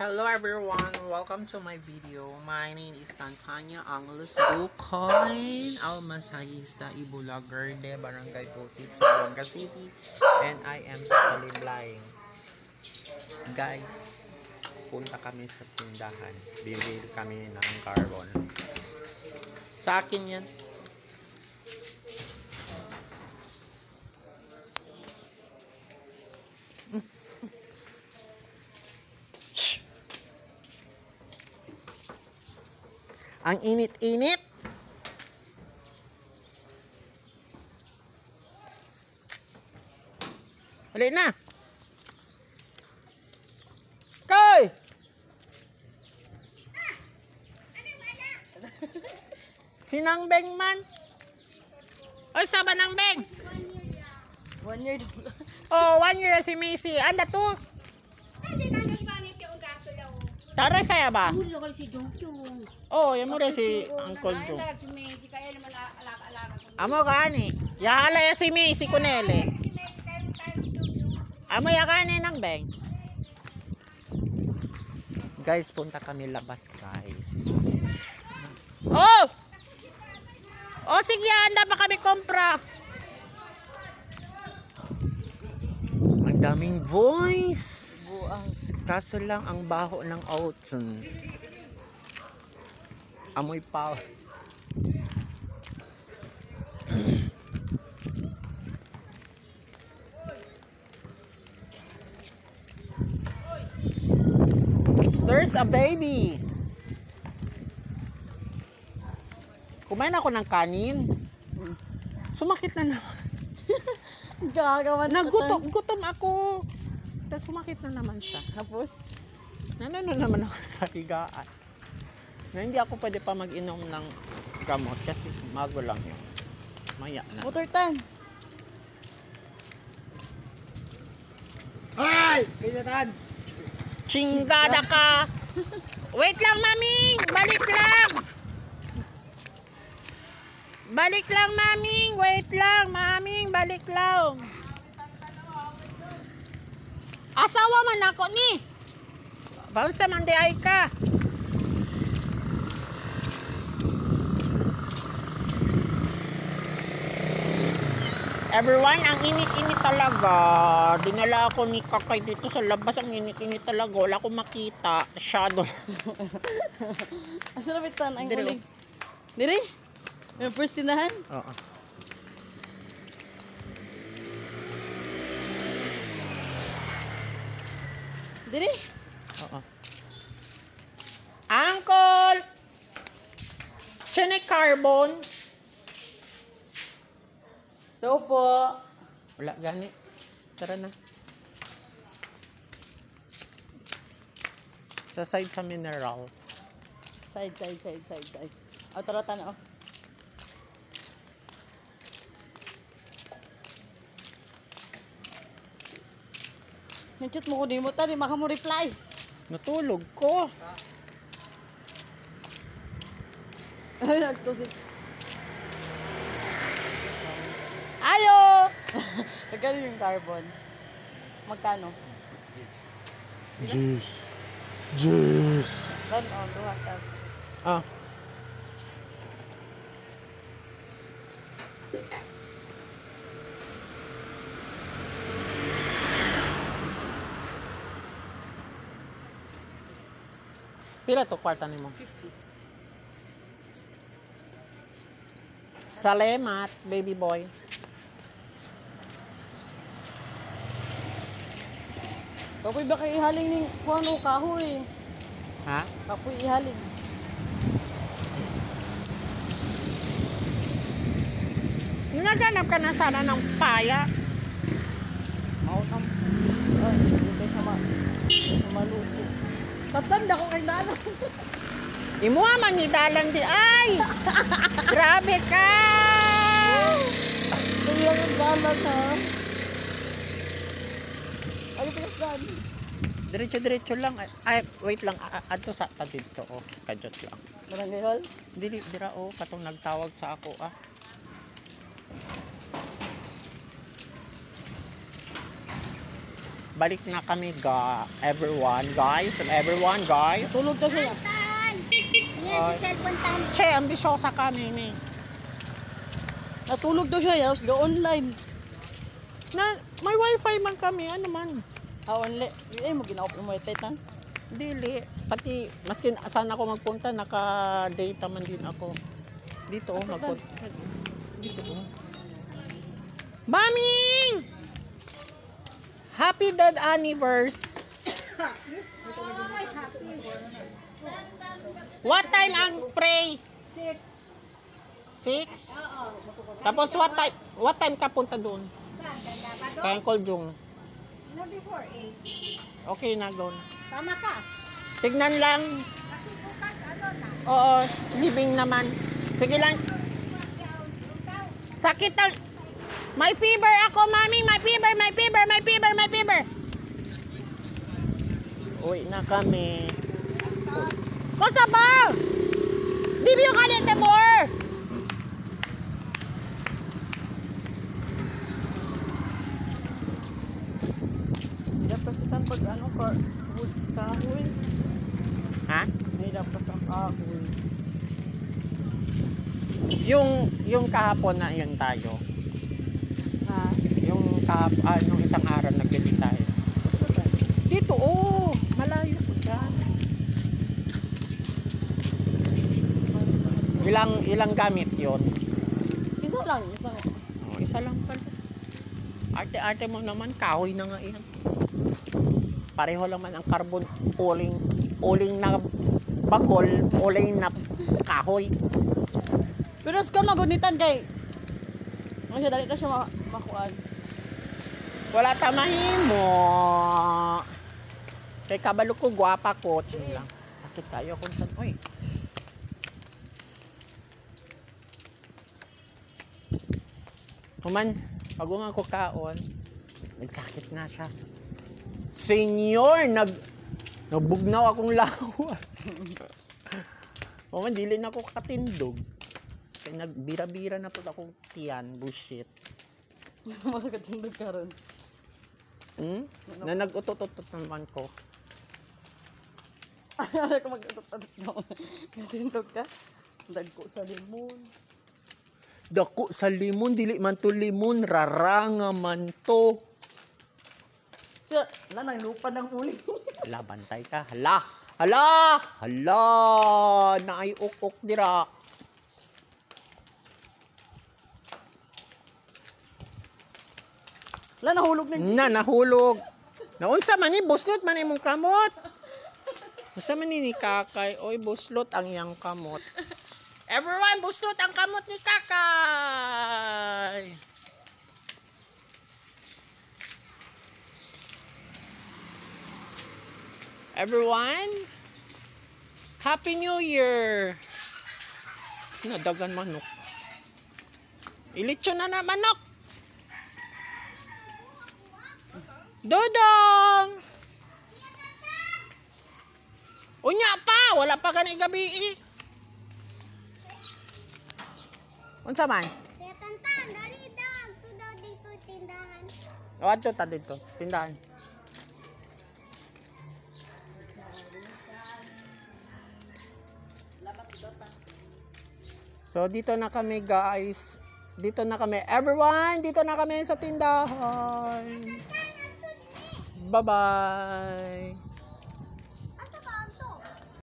Hello everyone, welcome to my video. My name is Tantanya Angeles Bukoy, Almasahista Ibulagar de Barangay Putik sa Buanga City, and I am totally blind. Guys, punta kami sa tindahan. Bibili kami ng carbon. Sa akin yan. Ang init-init. Hali na. Koy! Sinang beng man? O saba ng beng? 1 year. Oh, 1 year si Macy. Anda to? Tara saya ba? Oh, yan mo rin si Uncle Jung. Amo ka ni. Yahala ya si Macy Kunele. Amo ya ka ni ng beng. Guys, punta kami labas guys. Oh! Oh, sige, anda pa kami kompra. Ang daming voice. Kaso lang ang baho ng oatson. Amoy pa. There's a baby. Kumain ako ng kanin. Sumakit na naman. Gagawan Gutom ako. Tapos sumakit na naman siya. Tapos? Nanano naman ako sa higaan. Na hindi ako pwede pa mag-inom ng gamot kasi mago lang yun. Maya na. Motor tan. Ay! Pinatan! Chingada ka! Wait lang, maming! Balik lang! Balik lang, maming! Wait lang, maming! Balik lang! Asawa man ako ni! Bawsa man di ay ka! Everyone, ang init-init talaga. Dinala ako ni Kakay dito sa labas. Ang init-init talaga. Wala akong makita. Shadow. Asa na bitan ang Diri. uling? Diri? Yung first tinahan? Oo. Diri? Oo. Uncle! Chine carbon? So po. Wala gani. Tara na. Sa side sa mineral. Side. O, tara tan o. Yung chat mo ko di mo tani, maka mo reply. Natulog ko. Ay, nagtusik. Ayo! Magkano yung carbon? Magkano? Jeez. Tan o, duha ka. Ah. Pila to kwarta nimo? 50. Salamat, baby boy. Kapoy ba kayo ihaling ning kuano kahoy? Ha? Kapoy ihaling. Naghanap ka na sana ng paya. Mautang. Ay, hindi sama. Maluto. Tatanda ko kay Dano. Imuha mangidalan di ay. Grabe ka. Kaya yung dalan ha. Ano pa yung dalan? Diretso lang. Ay, wait lang. Adto sa dito oh. Kajot lang. Barangay Hall? Dira oh, katong nagtawag sa ako ah. balik na kami everyone guys. Tulog daw siya. Yes, si cellphone tan. Che, ambisyosa kami ni. Natulog daw siya. Go online. Na, may wifi man kami, ano man. Only. Eh, mo ginaop mo ito tan. Dili. Pati, maskin saan ako magpunta, naka-data man din ako. Dito, magpunta. Dito, Mami! Happy dead anniversary! What time ang pray? 6. Tapos what time ka punta doon? Kay Uncle Jung. No, before 8. Okay na doon. Sama ka. Tignan lang. Kasi bukas, ano na. Oo, living naman. Sige lang. Sakit ang... May fever ako, mami. May fever. Uwi na kami. Kosa ba? Di ba yung kanite more? Dapat sa pag ano ka, wood kahoy. Ha? May dapat ang kahoy. Yung kahapon na yun tayo. Ha? Yung nung isang araw nagbili tayo. Dito, malayo po dyan. Ilang gamit yon? Isa lang. Isa lang pala. Arte-arte mo naman, kahoy na nga yan. Pareho lang man ang carbon, uling na bakol, uling na kahoy. Pero ska magunitan kay. Ano siya dali ka siya makuan. Wala tamahin mo. Kay kabalo ko, gwapa ko. Chill lang. Sakit tayo kung saan. Uy. Kuman, pag unga ko kaon, nagsakit na siya. Senyor, nabugnaw akong lawas. Kuman, dili na ako katindog. Kaya nagbira-bira na po akong tiyan. Bullshit. Makakatindog ka ron. Na nag-utot-utot naman ko. Ano ko mag-utot-utot mo? Katindog ka? Dagko sa limon. Dako sa limon, dili man to limon, raranga man to. Siya, nang lupa ng uli. Hala, bantay ka. Hala, naay uk-uk dira. Nahulog na. Nahulog. Naunsa man ni buslot man imong kamot. Unsa man ni Kakay? Oy, buslot ang iyang kamot. Everyone, buslot ang kamot ni Kakay. Everyone, Happy New Year. Nadagan manok. Ilitsyo na manok. Dodong! Unya pa! Wala pa ganit gabi eh. Unsa man? Kaya tantan, dali daw. Ito daw dito tindahan. O, ato ta dito. Tindahan. So, dito na kami guys. Dito na kami. Everyone, dito na kami sa tindahan. Bye-bye.